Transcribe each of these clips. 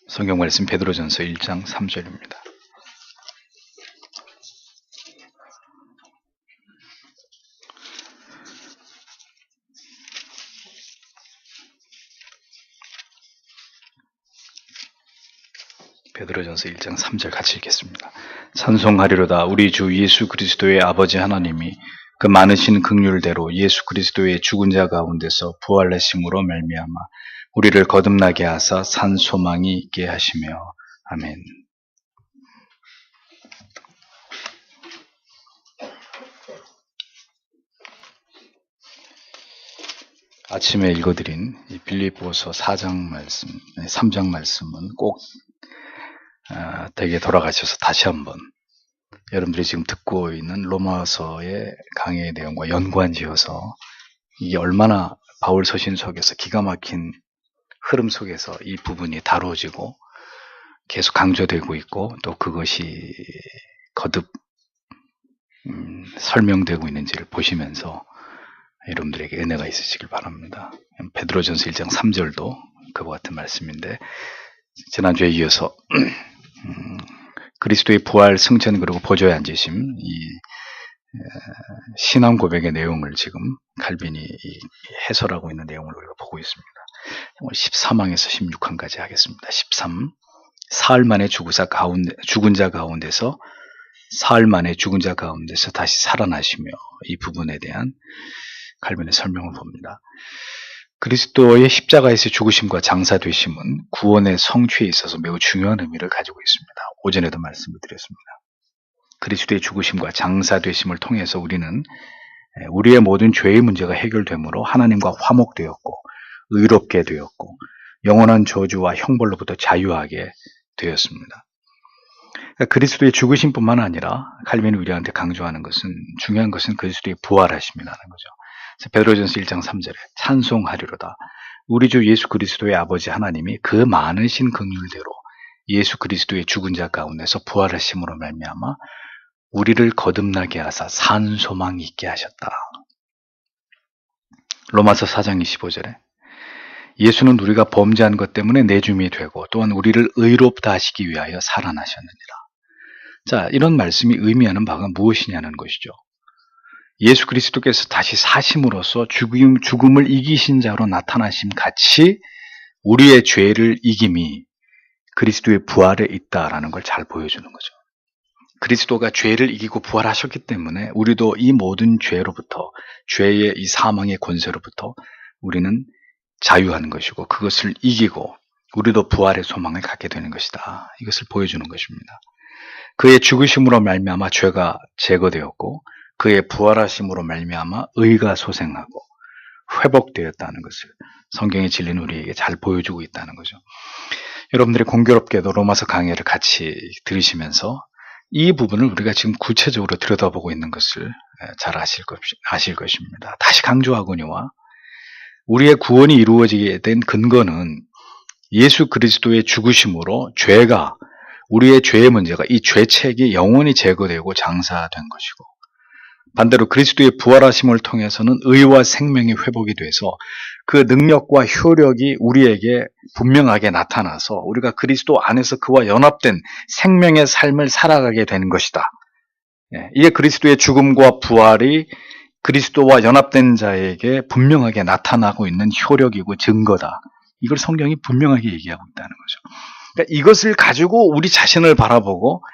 성경 말씀 베드로전서 1장 3절입니다. 베드로전서 1장 3절 같이 읽겠습니다. 찬송하리로다. 우리 주 예수 그리스도의 아버지 하나님이 그 많으신 긍휼대로 예수 그리스도의 죽은 자 가운데서 부활하심으로 말미암아 우리를 거듭나게 하사 산 소망이 있게 하시며 아멘. 아침에 읽어드린 이 빌립보서 4장 말씀, 3장 말씀은 꼭 댁에 돌아가셔서 다시 한번 여러분들이 지금 듣고 있는 로마서의 강해의 내용과 연관지어서 이게 얼마나 바울 서신 속에서 기가 막힌 흐름 속에서 이 부분이 다루어지고 계속 강조되고 있고 또 그것이 거듭 설명되고 있는지를 보시면서 여러분들에게 은혜가 있으시길 바랍니다. 베드로전서 1장 3절도 그와 같은 말씀인데 지난주에 이어서 그리스도의 부활, 승천 그리고 보좌에 앉으심 이 신앙 고백의 내용을 지금 칼빈이 해설하고 있는 내용을 우리가 보고 있습니다. 13항에서 16항까지 하겠습니다. 13. 사흘 만에 죽은 자 가운데서 사흘 만에 죽은 자 가운데서 다시 살아나시며 이 부분에 대한 칼빈의 설명을 봅니다. 그리스도의 십자가에서 죽으심과 장사되심은 구원의 성취에 있어서 매우 중요한 의미를 가지고 있습니다. 오전에도 말씀을 드렸습니다. 그리스도의 죽으심과 장사되심을 통해서 우리는 우리의 모든 죄의 문제가 해결되므로 하나님과 화목되었고 의롭게 되었고 영원한 저주와 형벌로부터 자유하게 되었습니다. 그리스도의 죽으심뿐만 아니라 칼빈이 우리한테 강조하는 것은 중요한 것은 그리스도의 부활하심이라는 거죠. 베드로전서 1장 3절에 찬송하리로다. 우리 주 예수 그리스도의 아버지 하나님이 그 많으신 긍휼대로 예수 그리스도의 죽은 자 가운데서 부활하심으로 말미암아 우리를 거듭나게 하사 산 소망이 있게 하셨다. 로마서 4장 25절에 예수는 우리가 범죄한 것 때문에 내줌이 되고 또한 우리를 의롭다 하시기 위하여 살아나셨느니라. 자, 이런 말씀이 의미하는 바가 무엇이냐는 것이죠. 예수 그리스도께서 다시 사심으로써 죽음을 이기신 자로 나타나심 같이 우리의 죄를 이김이 그리스도의 부활에 있다라는 걸 잘 보여주는 거죠. 그리스도가 죄를 이기고 부활하셨기 때문에 우리도 이 모든 죄로부터 죄의 이 사망의 권세로부터 우리는 자유하는 것이고 그것을 이기고 우리도 부활의 소망을 갖게 되는 것이다. 이것을 보여주는 것입니다. 그의 죽으심으로 말미암아 죄가 제거되었고 그의 부활하심으로 말미암아 의가 소생하고 회복되었다는 것을 성경의 진리는 우리에게 잘 보여주고 있다는 거죠. 여러분들이 공교롭게도 로마서 강해를 같이 들으시면서 이 부분을 우리가 지금 구체적으로 들여다보고 있는 것을 잘 아실 것입니다. 다시 강조하거니와 우리의 구원이 이루어지게 된 근거는 예수 그리스도의 죽으심으로 죄가 우리의 죄의 문제가 이 죄책이 영원히 제거되고 장사된 것이고 반대로 그리스도의 부활하심을 통해서는 의와 생명이 회복이 돼서 그 능력과 효력이 우리에게 분명하게 나타나서 우리가 그리스도 안에서 그와 연합된 생명의 삶을 살아가게 되는 것이다. 이게 그리스도의 죽음과 부활이 그리스도와 연합된 자에게 분명하게 나타나고 있는 효력이고 증거다. 이걸 성경이 분명하게 얘기하고 있다는 거죠. 그러니까 이것을 가지고 우리 자신을 바라보고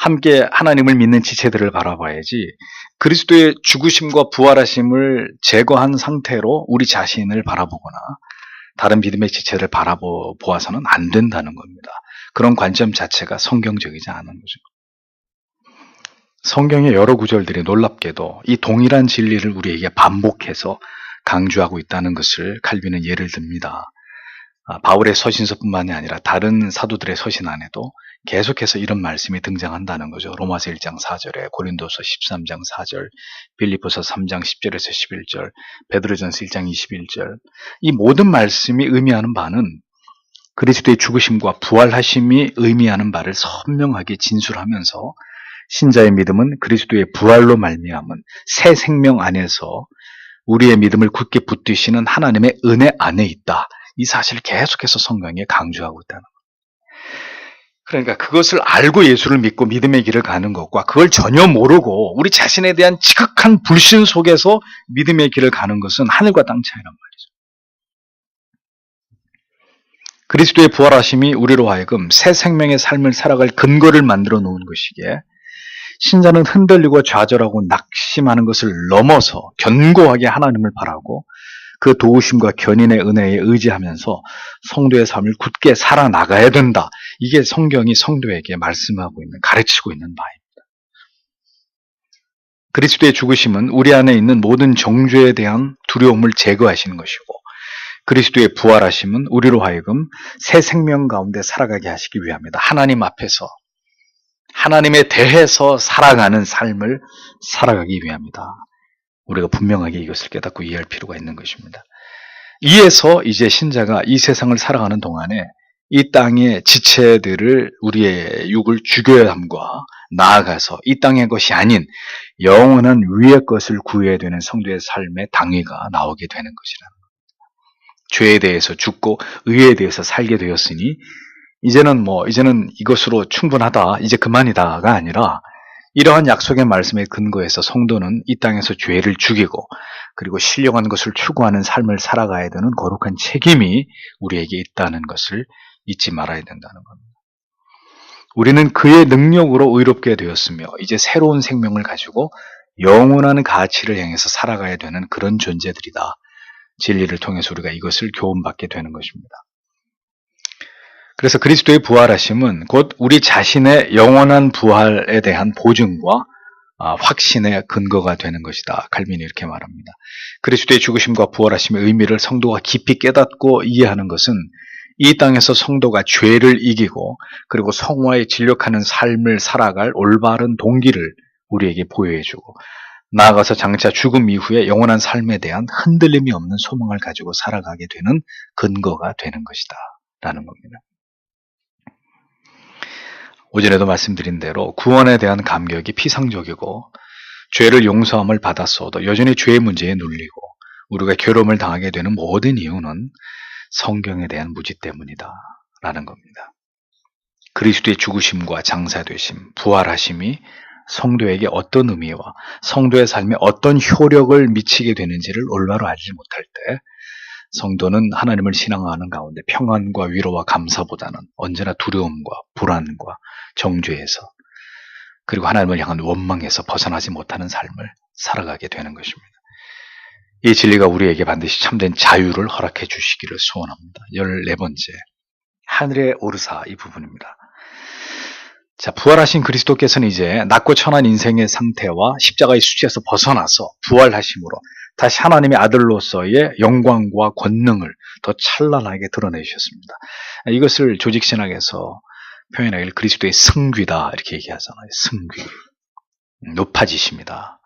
함께 하나님을 믿는 지체들을 바라봐야지 그리스도의 죽으심과 부활하심을 제거한 상태로 우리 자신을 바라보거나 다른 믿음의 지체를 바라보아서는 안 된다는 겁니다. 그런 관점 자체가 성경적이지 않은 거죠. 성경의 여러 구절들이 놀랍게도 이 동일한 진리를 우리에게 반복해서 강조하고 있다는 것을 칼빈은 예를 듭니다. 바울의 서신서뿐만이 아니라 다른 사도들의 서신 안에도 계속해서 이런 말씀이 등장한다는 거죠. 로마서 1장 4절에 고린도서 13장 4절, 빌립보서 3장 10절에서 11절, 베드로전서 1장 21절. 이 모든 말씀이 의미하는 바는 그리스도의 죽으심과 부활하심이 의미하는 바를 선명하게 진술하면서 신자의 믿음은 그리스도의 부활로 말미암은 새 생명 안에서 우리의 믿음을 굳게 붙드시는 하나님의 은혜 안에 있다. 이 사실을 계속해서 성경에 강조하고 있다는 거예요. 그러니까 그것을 알고 예수를 믿고 믿음의 길을 가는 것과 그걸 전혀 모르고 우리 자신에 대한 지극한 불신 속에서 믿음의 길을 가는 것은 하늘과 땅 차이란 말이죠. 그리스도의 부활하심이 우리로 하여금 새 생명의 삶을 살아갈 근거를 만들어 놓은 것이기에 신자는 흔들리고 좌절하고 낙심하는 것을 넘어서 견고하게 하나님을 바라고 그 도우심과 견인의 은혜에 의지하면서 성도의 삶을 굳게 살아나가야 된다. 이게 성경이 성도에게 말씀하고 있는, 가르치고 있는 바입니다. 그리스도의 죽으심은 우리 안에 있는 모든 정죄에 대한 두려움을 제거하시는 것이고, 그리스도의 부활하심은 우리로 하여금 새 생명 가운데 살아가게 하시기 위함이다. 하나님 앞에서, 하나님에 대해서 살아가는 삶을 살아가기 위함이다. 우리가 분명하게 이것을 깨닫고 이해할 필요가 있는 것입니다. 이에서 이제 신자가 이 세상을 살아가는 동안에 이 땅의 지체들을 우리의 육을 죽여야 함과 나아가서 이 땅의 것이 아닌 영원한 위의 것을 구해야 되는 성도의 삶의 당위가 나오게 되는 것이라는 겁니다. 죄에 대해서 죽고 의에 대해서 살게 되었으니 이제는 이것으로 충분하다, 이제 그만이다가 아니라 이러한 약속의 말씀에 근거해서 성도는 이 땅에서 죄를 죽이고 그리고 신령한 것을 추구하는 삶을 살아가야 되는 거룩한 책임이 우리에게 있다는 것을 잊지 말아야 된다는 겁니다. 우리는 그의 능력으로 의롭게 되었으며 이제 새로운 생명을 가지고 영원한 가치를 향해서 살아가야 되는 그런 존재들이다. 진리를 통해서 우리가 이것을 교훈받게 되는 것입니다. 그래서 그리스도의 부활하심은 곧 우리 자신의 영원한 부활에 대한 보증과 확신의 근거가 되는 것이다. 칼빈이 이렇게 말합니다. 그리스도의 죽으심과 부활하심의 의미를 성도가 깊이 깨닫고 이해하는 것은 이 땅에서 성도가 죄를 이기고 그리고 성화에 진력하는 삶을 살아갈 올바른 동기를 우리에게 보여주고 나아가서 장차 죽음 이후에 영원한 삶에 대한 흔들림이 없는 소망을 가지고 살아가게 되는 근거가 되는 것이다. 라는 겁니다. 오전에도 말씀드린 대로 구원에 대한 감격이 피상적이고 죄를 용서함을 받았어도 여전히 죄의 문제에 눌리고 우리가 괴로움을 당하게 되는 모든 이유는 성경에 대한 무지 때문이다 라는 겁니다. 그리스도의 죽으심과 장사되심, 부활하심이 성도에게 어떤 의미와 성도의 삶에 어떤 효력을 미치게 되는지를 올바로 알지 못할 때 성도는 하나님을 신앙하는 가운데 평안과 위로와 감사보다는 언제나 두려움과 불안과 정죄에서 그리고 하나님을 향한 원망에서 벗어나지 못하는 삶을 살아가게 되는 것입니다. 이 진리가 우리에게 반드시 참된 자유를 허락해 주시기를 소원합니다. 14번째, 하늘에 오르사 이 부분입니다. 자, 부활하신 그리스도께서는 이제 낮고 천한 인생의 상태와 십자가의 수치에서 벗어나서 부활하심으로 다시 하나님의 아들로서의 영광과 권능을 더 찬란하게 드러내주셨습니다. 이것을 조직신학에서 표현하기를 그리스도의 승귀다 이렇게 얘기하잖아요. 승귀, 높아지십니다.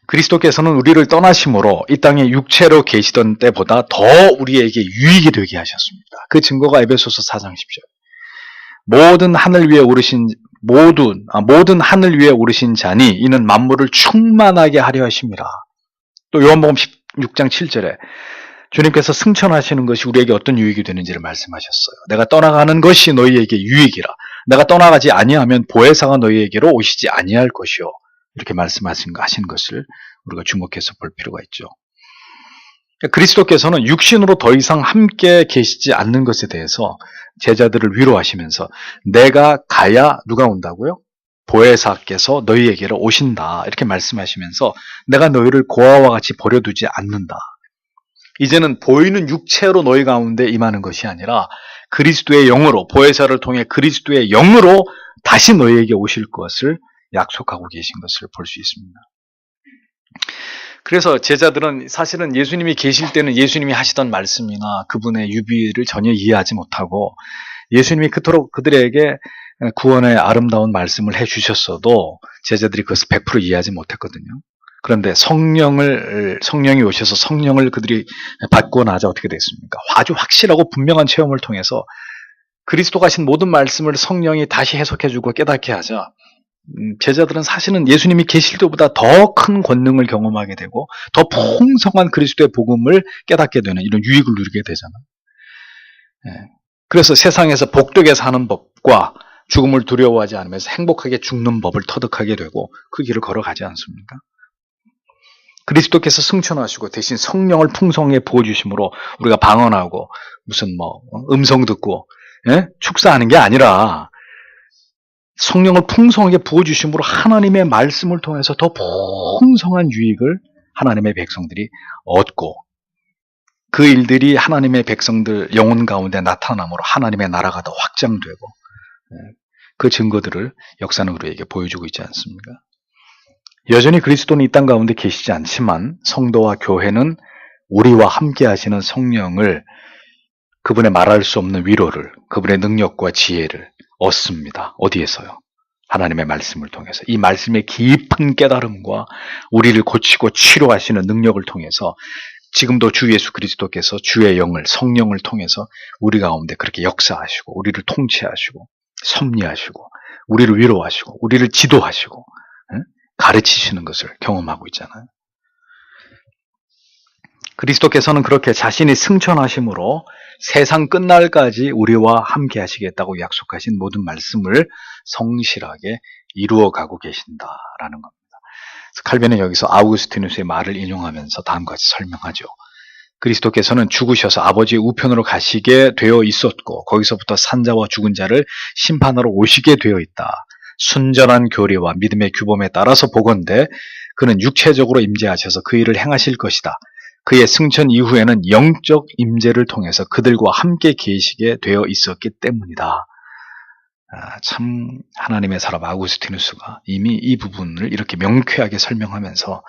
그리스도께서는 우리를 떠나심으로 이 땅에 육체로 계시던 때보다 더 우리에게 유익이 되게 하셨습니다. 그 증거가 에베소서 4장 10절. 모든 하늘 위에 오르신 자니 이는 만물을 충만하게 하려 하심이라. 또 요한복음 16장 7절에 주님께서 승천하시는 것이 우리에게 어떤 유익이 되는지를 말씀하셨어요. 내가 떠나가는 것이 너희에게 유익이라. 내가 떠나가지 아니하면 보혜사가 너희에게로 오시지 아니할 것이요. 이렇게 말씀하신 것을 우리가 주목해서 볼 필요가 있죠. 그리스도께서는 육신으로 더 이상 함께 계시지 않는 것에 대해서 제자들을 위로하시면서 내가 가야 누가 온다고요? 보혜사께서 너희에게로 오신다. 이렇게 말씀하시면서 내가 너희를 고아와 같이 버려두지 않는다. 이제는 보이는 육체로 너희 가운데 임하는 것이 아니라 그리스도의 영으로, 보혜사를 통해 그리스도의 영으로 다시 너희에게 오실 것을 약속하고 계신 것을 볼 수 있습니다. 그래서 제자들은 사실은 예수님이 계실 때는 예수님이 하시던 말씀이나 그분의 유비를 전혀 이해하지 못하고 예수님이 그토록 그들에게 구원의 아름다운 말씀을 해주셨어도 제자들이 그것을 100% 이해하지 못했거든요. 그런데 성령이 오셔서 성령을 그들이 받고 나자 어떻게 됐습니까? 아주 확실하고 분명한 체험을 통해서 그리스도가 하신 모든 말씀을 성령이 다시 해석해주고 깨닫게 하자 제자들은 사실은 예수님이 계실 때보다 더 큰 권능을 경험하게 되고 더 풍성한 그리스도의 복음을 깨닫게 되는 이런 유익을 누리게 되잖아요. 그래서 세상에서 복되게 사는 법과 죽음을 두려워하지 않으면서 행복하게 죽는 법을 터득하게 되고 그 길을 걸어가지 않습니까? 그리스도께서 승천하시고 대신 성령을 풍성하게 부어주심으로 우리가 방언하고 무슨 음성 듣고 축사하는 게 아니라 성령을 풍성하게 부어주심으로 하나님의 말씀을 통해서 더 풍성한 유익을 하나님의 백성들이 얻고 그 일들이 하나님의 백성들 영혼 가운데 나타남으로 하나님의 나라가 더 확장되고 그 증거들을 역사는 우리에게 보여주고 있지 않습니까? 여전히 그리스도는 이 땅 가운데 계시지 않지만 성도와 교회는 우리와 함께 하시는 성령을 그분의 말할 수 없는 위로를 그분의 능력과 지혜를 얻습니다. 어디에서요? 하나님의 말씀을 통해서 이 말씀의 깊은 깨달음과 우리를 고치고 치료하시는 능력을 통해서 지금도 주 예수 그리스도께서 주의 영을 성령을 통해서 우리 가운데 그렇게 역사하시고 우리를 통치하시고 섭리하시고 우리를 위로하시고 우리를 지도하시고 가르치시는 것을 경험하고 있잖아요. 그리스도께서는 그렇게 자신이 승천하심으로 세상 끝날까지 우리와 함께 하시겠다고 약속하신 모든 말씀을 성실하게 이루어가고 계신다라는 겁니다. 칼빈은 여기서 아우구스티누스의 말을 인용하면서 다음과 같이 설명하죠. 그리스도께서는 죽으셔서 아버지의 우편으로 가시게 되어 있었고 거기서부터 산자와 죽은 자를 심판하러 오시게 되어 있다. 순전한 교리와 믿음의 규범에 따라서 보건대 그는 육체적으로 임재하셔서 그 일을 행하실 것이다. 그의 승천 이후에는 영적 임재를 통해서 그들과 함께 계시게 되어 있었기 때문이다. 참 하나님의 사람 아구스티누스가 이미 이 부분을 이렇게 명쾌하게 설명하면서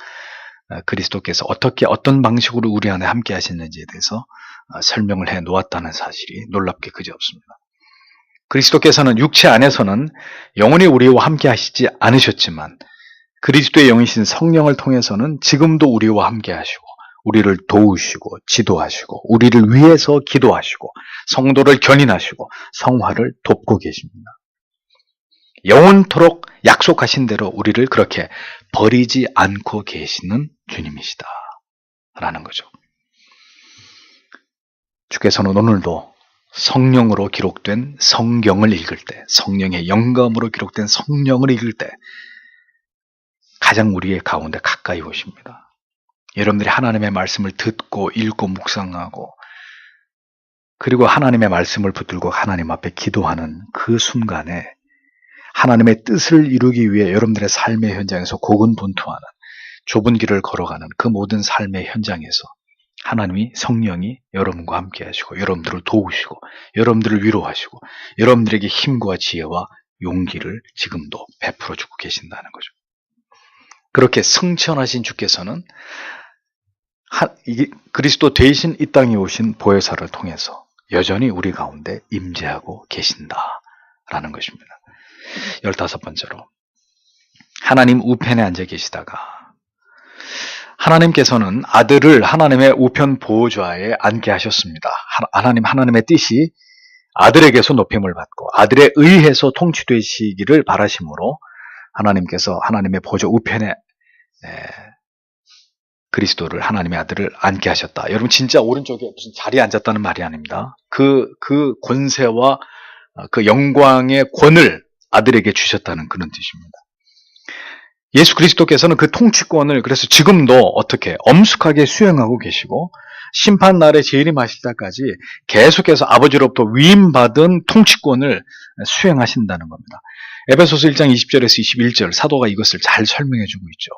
그리스도께서 어떤 방식으로 우리 안에 함께 하시는지에 대해서 설명을 해 놓았다는 사실이 놀랍게 그지없습니다. 그리스도께서는 육체 안에서는 영원히 우리와 함께 하시지 않으셨지만 그리스도의 영이신 성령을 통해서는 지금도 우리와 함께 하시고 우리를 도우시고 지도하시고 우리를 위해서 기도하시고 성도를 견인하시고 성화를 돕고 계십니다. 영원토록 약속하신 대로 우리를 그렇게 버리지 않고 계시는 주님이시다 라는 거죠. 주께서는 오늘도 성령으로 기록된 성경을 읽을 때, 성령의 영감으로 기록된 성령을 읽을 때 가장 우리의 가운데 가까이 오십니다. 여러분들이 하나님의 말씀을 듣고 읽고 묵상하고 그리고 하나님의 말씀을 붙들고 하나님 앞에 기도하는 그 순간에 하나님의 뜻을 이루기 위해 여러분들의 삶의 현장에서 고군분투하는 좁은 길을 걸어가는 그 모든 삶의 현장에서 하나님이 성령이 여러분과 함께 하시고 여러분들을 도우시고 여러분들을 위로하시고 여러분들에게 힘과 지혜와 용기를 지금도 베풀어 주고 계신다는 거죠. 그렇게 승천하신 주께서는 그리스도 대신 이 땅에 오신 보혜사를 통해서 여전히 우리 가운데 임재하고 계신다라는 것입니다. 15번째로 하나님 우편에 앉아 계시다가 하나님께서는 아들을 하나님의 우편 보좌에 앉게 하셨습니다. 하나님의 뜻이 아들에게서 높임을 받고 아들에 의해서 통치되시기를 바라심으로 하나님께서 하나님의 보좌 우편에 그리스도를 하나님의 아들을 앉게 하셨다. 여러분 진짜 오른쪽에 무슨 자리에 앉았다는 말이 아닙니다. 그 권세와 그 영광의 권을 아들에게 주셨다는 그런 뜻입니다. 예수 그리스도께서는 그 통치권을 그래서 지금도 어떻게 엄숙하게 수행하고 계시고 심판날에 재림하실 때까지 계속해서 아버지로부터 위임받은 통치권을 수행하신다는 겁니다. 에베소서 1장 20절에서 21절 사도가 이것을 잘 설명해 주고 있죠.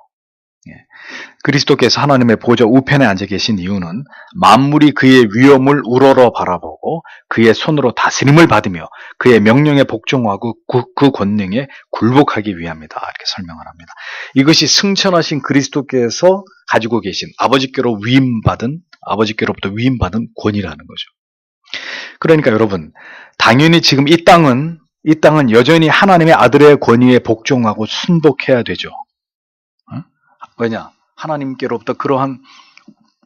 그리스도께서 하나님의 보좌 우편에 앉아 계신 이유는 만물이 그의 위엄을 우러러 바라보고 그의 손으로 다스림을 받으며 그의 명령에 복종하고 그 권능에 굴복하기 위함이다. 이렇게 설명을 합니다. 이것이 승천하신 그리스도께서 가지고 계신 아버지께로부터 위임받은 권이라는 거죠. 그러니까 여러분 당연히 지금 이 땅은 여전히 하나님의 아들의 권위에 복종하고 순복해야 되죠. 왜냐? 하나님께로부터 그러한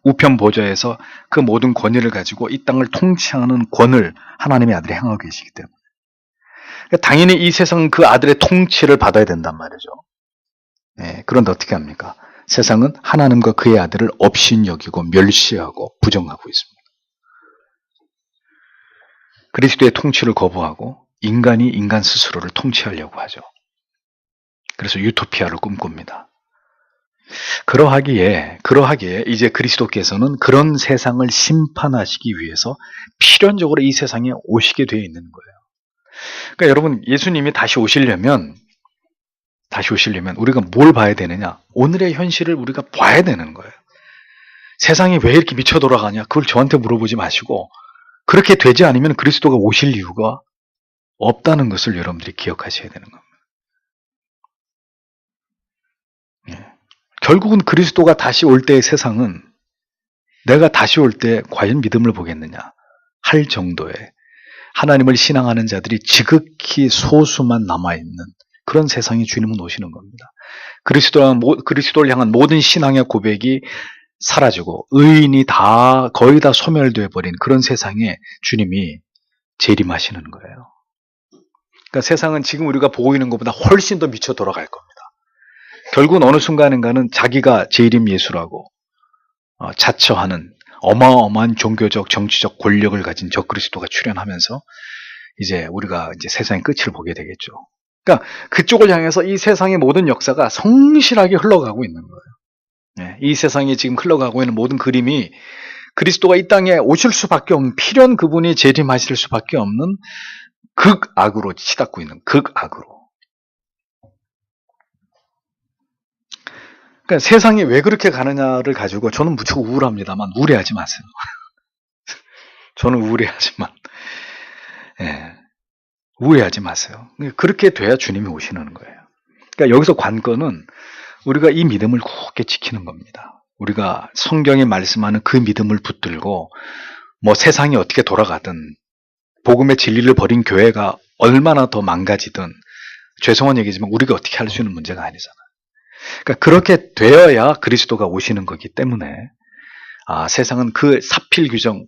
우편 보좌에서 그 모든 권위를 가지고 이 땅을 통치하는 권을 하나님의 아들이 행하고 계시기 때문에 당연히 이 세상은 그 아들의 통치를 받아야 된단 말이죠. 그런데 어떻게 합니까? 세상은 하나님과 그의 아들을 업신여기고 멸시하고 부정하고 있습니다. 그리스도의 통치를 거부하고 인간이 인간 스스로를 통치하려고 하죠. 그래서 유토피아를 꿈꿉니다. 그러하기에 이제 그리스도께서는 그런 세상을 심판하시기 위해서 필연적으로 이 세상에 오시게 되어 있는 거예요. 그러니까 여러분, 예수님이 다시 오시려면 우리가 뭘 봐야 되느냐? 오늘의 현실을 우리가 봐야 되는 거예요. 세상이 왜 이렇게 미쳐 돌아가냐? 그걸 저한테 물어보지 마시고, 그렇게 되지 않으면 그리스도가 오실 이유가 없다는 것을 여러분들이 기억하셔야 되는 겁니다. 결국은 그리스도가 다시 올 때의 세상은 내가 다시 올 때 과연 믿음을 보겠느냐 할 정도의 하나님을 신앙하는 자들이 지극히 소수만 남아있는 그런 세상에 주님은 오시는 겁니다. 그리스도를 향한 모든 신앙의 고백이 사라지고 의인이 거의 다 소멸되어 버린 그런 세상에 주님이 재림하시는 거예요. 그러니까 세상은 지금 우리가 보고 있는 것보다 훨씬 더 미쳐 돌아갈 겁니다. 결국은 어느 순간인가는 자기가 재림 예수라고 자처하는 어마어마한 종교적, 정치적 권력을 가진 적그리스도가 출현하면서 이제 우리가 이제 세상의 끝을 보게 되겠죠. 그러니까 그쪽을 향해서 이 세상의 모든 역사가 성실하게 흘러가고 있는 거예요. 이 세상에 지금 흘러가고 있는 모든 그림이 그리스도가 이 땅에 오실 수밖에 없는, 필연 그분이 재림하실 수밖에 없는 극악으로 치닫고 있는 극악으로. 그러니까 세상이 왜 그렇게 가느냐를 가지고 저는 무척 우울합니다만 우울해하지 마세요. 저는 우울해하지만 우울해하지 마세요. 그렇게 돼야 주님이 오시는 거예요. 그러니까 여기서 관건은 우리가 이 믿음을 굳게 지키는 겁니다. 우리가 성경에 말씀하는 그 믿음을 붙들고 뭐 세상이 어떻게 돌아가든 복음의 진리를 버린 교회가 얼마나 더 망가지든 죄송한 얘기지만 우리가 어떻게 할 수 있는 문제가 아니잖아요. 그러니까 그렇게 되어야 그리스도가 오시는 거기 때문에 세상은 그 사필 규정,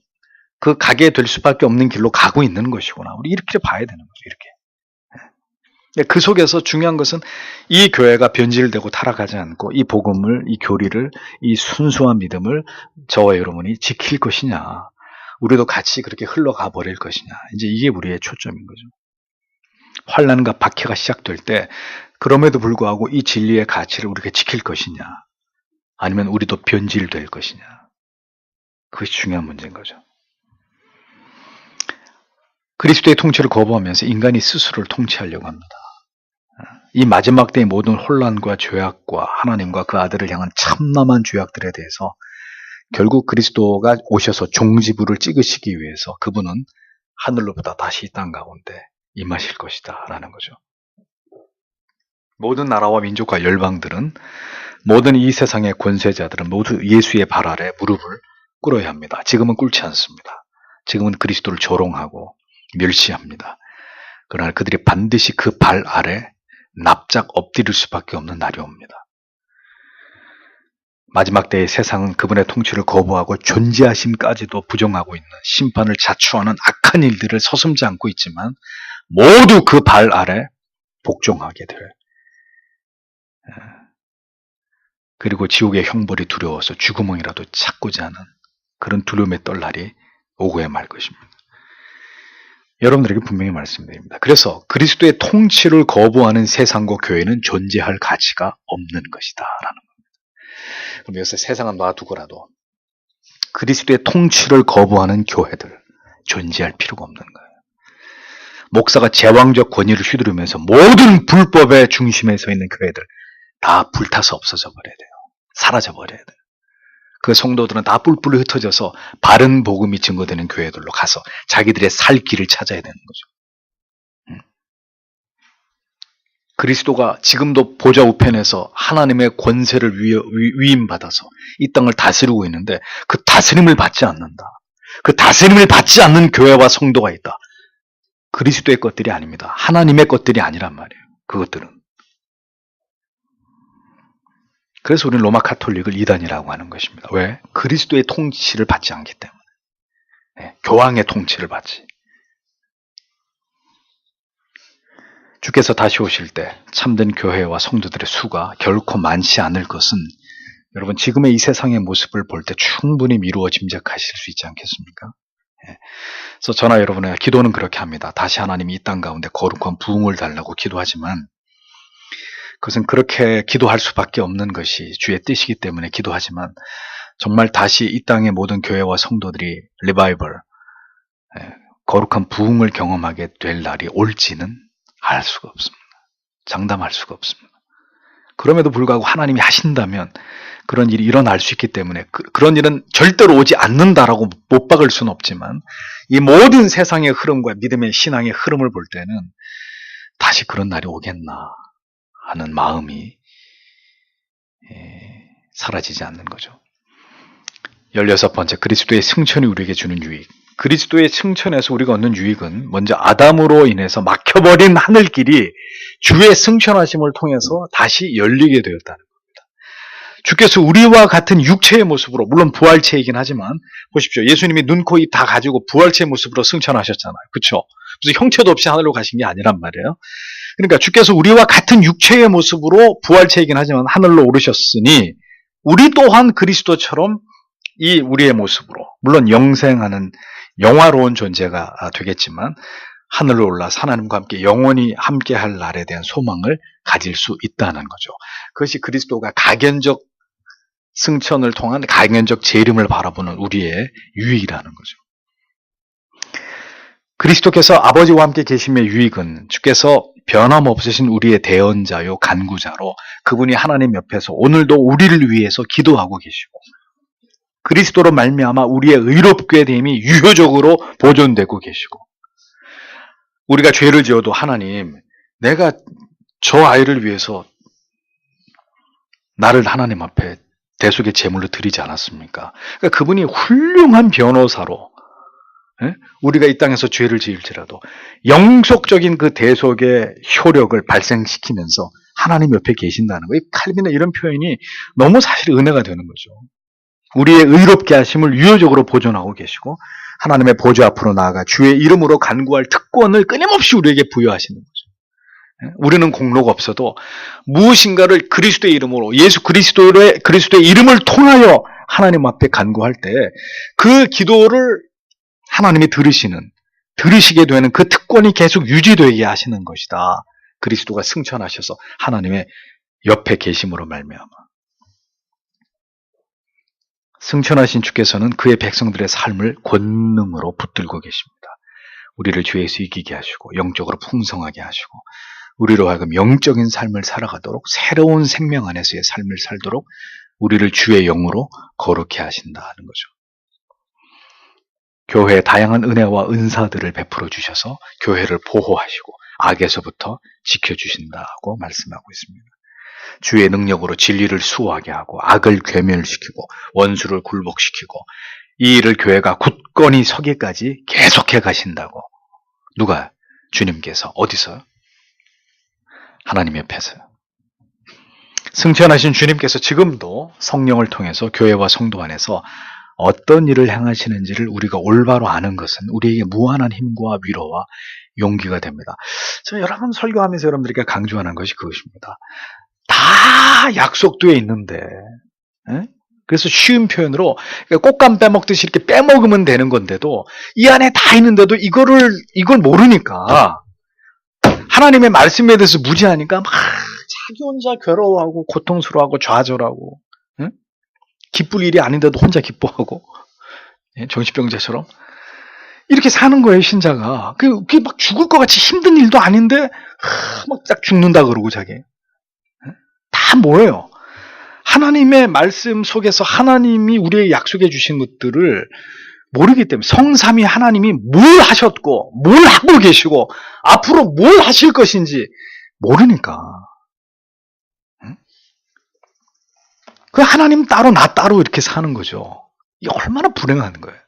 그 가게 될 수밖에 없는 길로 가고 있는 것이구나. 우리 이렇게 봐야 되는 거죠. 이렇게. 그 속에서 중요한 것은 이 교회가 변질되고 타락하지 않고 이 복음을, 이 교리를, 이 순수한 믿음을 저와 여러분이 지킬 것이냐, 우리도 같이 그렇게 흘러가 버릴 것이냐. 이제 이게 우리의 초점인 거죠. 환난과 박해가 시작될 때 그럼에도 불구하고 이 진리의 가치를 우리가 지킬 것이냐, 아니면 우리도 변질될 것이냐. 그것이 중요한 문제인 거죠. 그리스도의 통치를 거부하면서 인간이 스스로를 통치하려고 합니다. 이 마지막 때의 모든 혼란과 죄악과 하나님과 그 아들을 향한 참남한 죄악들에 대해서 결국 그리스도가 오셔서 종지부를 찍으시기 위해서 그분은 하늘로부터 다시 이 땅 가운데 임하실 것이다 라는 거죠. 모든 나라와 민족과 열방들은, 모든 이 세상의 권세자들은 모두 예수의 발 아래 무릎을 꿇어야 합니다. 지금은 꿇지 않습니다. 지금은 그리스도를 조롱하고 멸시합니다. 그러나 그들이 반드시 그 발 아래 납작 엎드릴 수밖에 없는 날이 옵니다. 마지막 때의 세상은 그분의 통치를 거부하고 존재하심까지도 부정하고 있는, 심판을 자초하는 악한 일들을 서슴지 않고 있지만 모두 그 발 아래 복종하게 될, 그리고 지옥의 형벌이 두려워서 쥐구멍이라도 찾고자 하는 그런 두려움에 떨 날이 오고야 말 것입니다. 여러분들에게 분명히 말씀드립니다. 그래서 그리스도의 통치를 거부하는 세상과 교회는 존재할 가치가 없는 것이다 라는 겁니다. 그럼 여기서 세상은 놔두고라도 그리스도의 통치를 거부하는 교회들 존재할 필요가 없는 거예요. 목사가 제왕적 권위를 휘두르면서 모든 불법의 중심에 서 있는 교회들 다 불타서 없어져 버려야 돼요. 사라져 버려야 돼요. 그 성도들은 다 뿔뿔이 흩어져서 바른 복음이 증거되는 교회들로 가서 자기들의 살 길을 찾아야 되는 거죠. 그리스도가 지금도 보좌 우편에서 하나님의 권세를 위임받아서 이 땅을 다스리고 있는데 그 다스림을 받지 않는다. 그 다스림을 받지 않는 교회와 성도가 있다. 그리스도의 것들이 아닙니다. 하나님의 것들이 아니란 말이에요. 그것들은. 그래서 우리는 로마 카톨릭을 이단이라고 하는 것입니다. 왜? 그리스도의 통치를 받지 않기 때문에. 교황의 통치를 받지. 주께서 다시 오실 때 참된 교회와 성도들의 수가 결코 많지 않을 것은 여러분 지금의 이 세상의 모습을 볼 때 충분히 미루어 짐작하실 수 있지 않겠습니까? 그래서 저나 여러분의 기도는 그렇게 합니다. 다시 하나님이 이 땅 가운데 거룩한 부흥을 달라고 기도하지만 그것은 그렇게 기도할 수밖에 없는 것이 주의 뜻이기 때문에 기도하지만 정말 다시 이 땅의 모든 교회와 성도들이 리바이벌, 거룩한 부흥을 경험하게 될 날이 올지는 알 수가 없습니다. 장담할 수가 없습니다. 그럼에도 불구하고 하나님이 하신다면 그런 일이 일어날 수 있기 때문에 그런 일은 절대로 오지 않는다라고 못 박을 수는 없지만 이 모든 세상의 흐름과 믿음의 신앙의 흐름을 볼 때는 다시 그런 날이 오겠나 하는 마음이 사라지지 않는 거죠. 16번째, 그리스도의 승천이 우리에게 주는 유익. 그리스도의 승천에서 우리가 얻는 유익은 먼저 아담으로 인해서 막혀버린 하늘길이 주의 승천하심을 통해서 다시 열리게 되었다는 겁니다. 주께서 우리와 같은 육체의 모습으로, 물론 부활체이긴 하지만 보십시오. 예수님이 눈, 코, 입 다 가지고 부활체의 모습으로 승천하셨잖아요. 그렇죠? 무슨 형체도 없이 하늘로 가신 게 아니란 말이에요. 그러니까 주께서 우리와 같은 육체의 모습으로 부활체이긴 하지만 하늘로 오르셨으니 우리 또한 그리스도처럼 이 우리의 모습으로, 물론 영생하는 영화로운 존재가 되겠지만 하늘로 올라 하나님과 함께 영원히 함께할 날에 대한 소망을 가질 수 있다는 거죠. 그것이 그리스도가 가견적 승천을 통한 가견적 재림을 바라보는 우리의 유익이라는 거죠. 그리스도께서 아버지와 함께 계심의 유익은 주께서 변함없으신 우리의 대언자요 간구자로 그분이 하나님 옆에서 오늘도 우리를 위해서 기도하고 계시고 그리스도로 말미암아 우리의 의롭게 됨이 유효적으로 보존되고 계시고 우리가 죄를 지어도 하나님, 내가 저 아이를 위해서 나를 하나님 앞에 대속의 제물로 드리지 않았습니까? 그러니까 그분이 훌륭한 변호사로 우리가 이 땅에서 죄를 지을지라도 영속적인 그 대속의 효력을 발생시키면서 하나님 옆에 계신다는 거예요. 칼빈의 이런 표현이 너무 사실 은혜가 되는 거죠. 우리의 의롭게 하심을 유효적으로 보존하고 계시고 하나님의 보좌 앞으로 나아가 주의 이름으로 간구할 특권을 끊임없이 우리에게 부여하시는 거죠. 우리는 공로가 없어도 무엇인가를 그리스도의 이름으로 예수 그리스도의 이름을 통하여 하나님 앞에 간구할 때 그 기도를 하나님이 들으시게 되는 그 특권이 계속 유지되게 하시는 것이다. 그리스도가 승천하셔서 하나님의 옆에 계심으로 말미암아. 승천하신 주께서는 그의 백성들의 삶을 권능으로 붙들고 계십니다. 우리를 죄에서 이기게 하시고 영적으로 풍성하게 하시고 우리로 하여금 영적인 삶을 살아가도록 새로운 생명 안에서의 삶을 살도록 우리를 주의 영으로 거룩해 하신다는 거죠. 교회에 다양한 은혜와 은사들을 베풀어 주셔서 교회를 보호하시고 악에서부터 지켜주신다고 말씀하고 있습니다. 주의 능력으로 진리를 수호하게 하고 악을 괴멸시키고 원수를 굴복시키고 이 일을 교회가 굳건히 서기까지 계속해 가신다고. 누가? 주님께서. 어디서요? 하나님 옆에서요. 승천하신 주님께서 지금도 성령을 통해서 교회와 성도 안에서 어떤 일을 행하시는지를 우리가 올바로 아는 것은 우리에게 무한한 힘과 위로와 용기가 됩니다. 제가 여러 번 설교하면서 여러분들에게 강조하는 것이 그것입니다. 다 약속되어 있는데, 그래서 쉬운 표현으로 꽃감 빼먹듯이 이렇게 빼먹으면 되는 건데도 이 안에 다 있는데도 이걸 모르니까 하나님의 말씀에 대해서 무지하니까 막 자기 혼자 괴로워하고 고통스러워하고 좌절하고 기쁠 일이 아닌데도 혼자 기뻐하고 정신병자처럼 이렇게 사는 거예요. 신자가 그게 막 죽을 것 같이 힘든 일도 아닌데 막 딱 죽는다 그러고 자기 다 뭐예요? 하나님의 말씀 속에서 하나님이 우리에게 약속해 주신 것들을 모르기 때문에 성삼위 하나님이 뭘 하셨고 뭘 하고 계시고 앞으로 뭘 하실 것인지 모르니까 그 하나님 따로 나 따로 이렇게 사는 거죠. 이게 얼마나 불행한 거예요.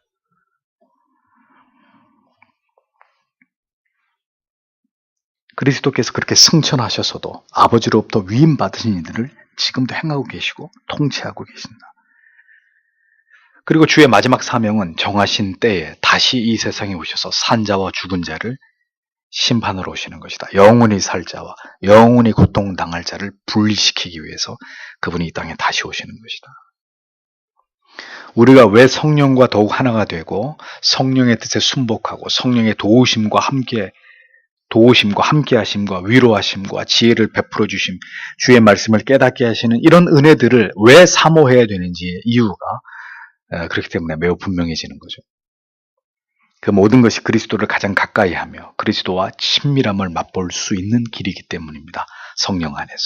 그리스도께서 그렇게 승천하셔서도 아버지로부터 위임받으신 이들을 지금도 행하고 계시고 통치하고 계신다. 그리고 주의 마지막 사명은 정하신 때에 다시 이 세상에 오셔서 산자와 죽은 자를 심판으로 오시는 것이다. 영원히 살 자와 영원히 고통당할 자를 분리시키기 위해서 그분이 이 땅에 다시 오시는 것이다. 우리가 왜 성령과 더욱 하나가 되고 성령의 뜻에 순복하고 성령의 도우심과 함께 하심과 위로하심과 지혜를 베풀어 주심, 주의 말씀을 깨닫게 하시는 이런 은혜들을 왜 사모해야 되는지 이유가 그렇기 때문에 매우 분명해지는 거죠. 그 모든 것이 그리스도를 가장 가까이 하며 그리스도와 친밀함을 맛볼 수 있는 길이기 때문입니다. 성령 안에서,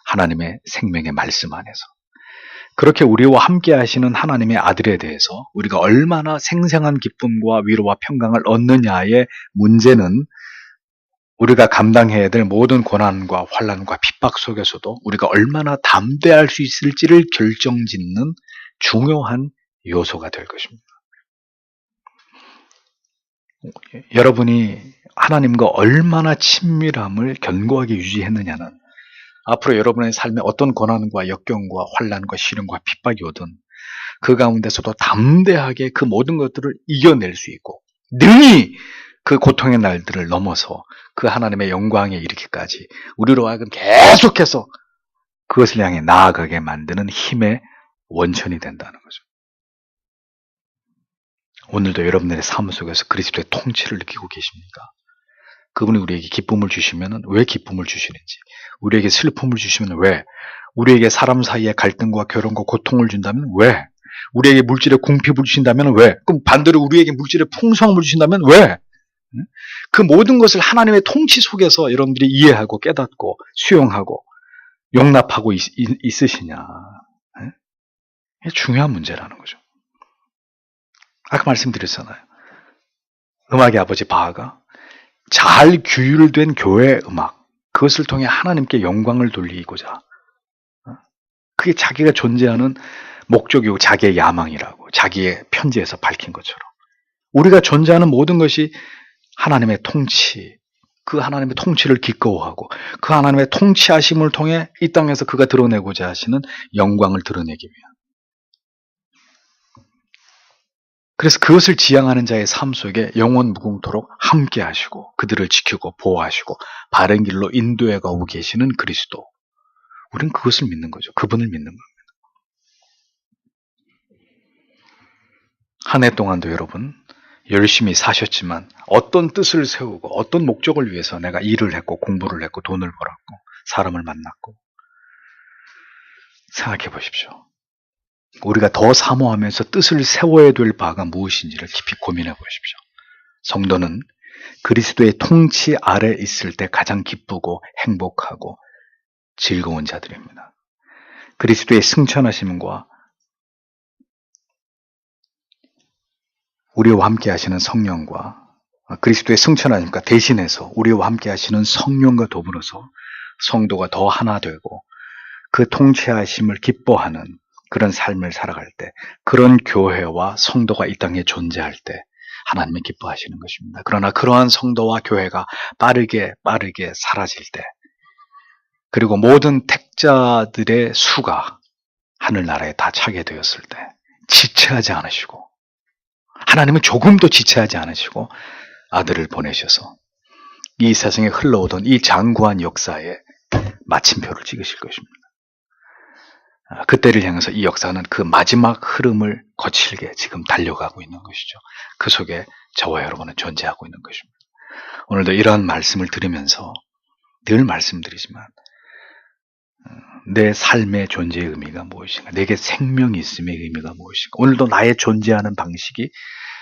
하나님의 생명의 말씀 안에서. 그렇게 우리와 함께 하시는 하나님의 아들에 대해서 우리가 얼마나 생생한 기쁨과 위로와 평강을 얻느냐의 문제는 우리가 감당해야 될 모든 고난과 환난과 핍박 속에서도 우리가 얼마나 담대할 수 있을지를 결정짓는 중요한 요소가 될 것입니다. 여러분이 하나님과 얼마나 친밀함을 견고하게 유지했느냐는 앞으로 여러분의 삶에 어떤 고난과 역경과 환난과 시련과 핍박이 오든 그 가운데서도 담대하게 그 모든 것들을 이겨낼 수 있고 능히 그 고통의 날들을 넘어서 그 하나님의 영광에 이르기까지 우리로 하여금 계속해서 그것을 향해 나아가게 만드는 힘의 원천이 된다는 거죠. 오늘도 여러분들의 삶 속에서 그리스도의 통치를 느끼고 계십니까? 그분이 우리에게 기쁨을 주시면 왜 기쁨을 주시는지, 우리에게 슬픔을 주시면 왜, 우리에게 사람 사이에 갈등과 결혼과 고통을 준다면 왜, 우리에게 물질의 궁핍을 주신다면 왜, 그럼 반대로 우리에게 물질의 풍성함을 주신다면 왜, 그 모든 것을 하나님의 통치 속에서 여러분들이 이해하고 깨닫고 수용하고 용납하고 있으시냐. 이게 중요한 문제라는 거죠. 아까 말씀드렸잖아요. 음악의 아버지 바하가 잘 규율된 교회 음악, 그것을 통해 하나님께 영광을 돌리고자, 그게 자기가 존재하는 목적이고 자기의 야망이라고 자기의 편지에서 밝힌 것처럼 우리가 존재하는 모든 것이 하나님의 통치, 그 하나님의 통치를 기꺼워하고 그 하나님의 통치하심을 통해 이 땅에서 그가 드러내고자 하시는 영광을 드러내기 위한, 그래서 그것을 지향하는 자의 삶 속에 영원 무궁토록 함께 하시고 그들을 지키고 보호하시고 바른 길로 인도해 가고 계시는 그리스도, 우리는 그것을 믿는 거죠. 그분을 믿는 겁니다. 한 해 동안도 여러분 열심히 사셨지만 어떤 뜻을 세우고 어떤 목적을 위해서 내가 일을 했고 공부를 했고 돈을 벌었고 사람을 만났고, 생각해 보십시오. 우리가 더 사모하면서 뜻을 세워야 될 바가 무엇인지를 깊이 고민해 보십시오. 성도는 그리스도의 통치 아래 있을 때 가장 기쁘고 행복하고 즐거운 자들입니다. 그리스도의 승천하심과 우리와 함께 하시는 성령과 그리스도의 승천하심과 대신해서 우리와 함께 하시는 성령과 더불어서 성도가 더 하나 되고 그 통치하심을 기뻐하는 그런 삶을 살아갈 때, 그런 교회와 성도가 이 땅에 존재할 때 하나님이 기뻐하시는 것입니다. 그러나 그러한 성도와 교회가 빠르게 사라질 때, 그리고 모든 택자들의 수가 하늘나라에 다 차게 되었을 때 지체하지 않으시고, 하나님은 조금도 지체하지 않으시고 아들을 보내셔서 이 세상에 흘러오던 이 장구한 역사에 마침표를 찍으실 것입니다. 그때를 향해서 이 역사는 그 마지막 흐름을 거칠게 지금 달려가고 있는 것이죠. 그 속에 저와 여러분은 존재하고 있는 것입니다. 오늘도 이러한 말씀을 들으면서 늘 말씀드리지만 내 삶의 존재의 의미가 무엇인가, 내게 생명이 있음의 의미가 무엇인가, 오늘도 나의 존재하는 방식이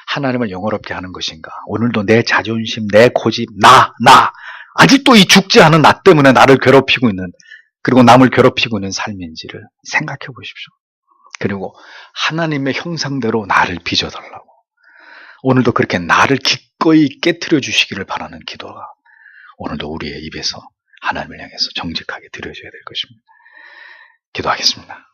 하나님을 영화롭게 하는 것인가, 오늘도 내 자존심, 내 고집, 나 아직도 이 죽지 않은 나 때문에 나를 괴롭히고 있는, 그리고 남을 괴롭히고 있는 삶인지를 생각해 보십시오. 그리고 하나님의 형상대로 나를 빚어달라고, 오늘도 그렇게 나를 기꺼이 깨트려 주시기를 바라는 기도가 오늘도 우리의 입에서 하나님을 향해서 정직하게 드려져야 될 것입니다. 기도하겠습니다.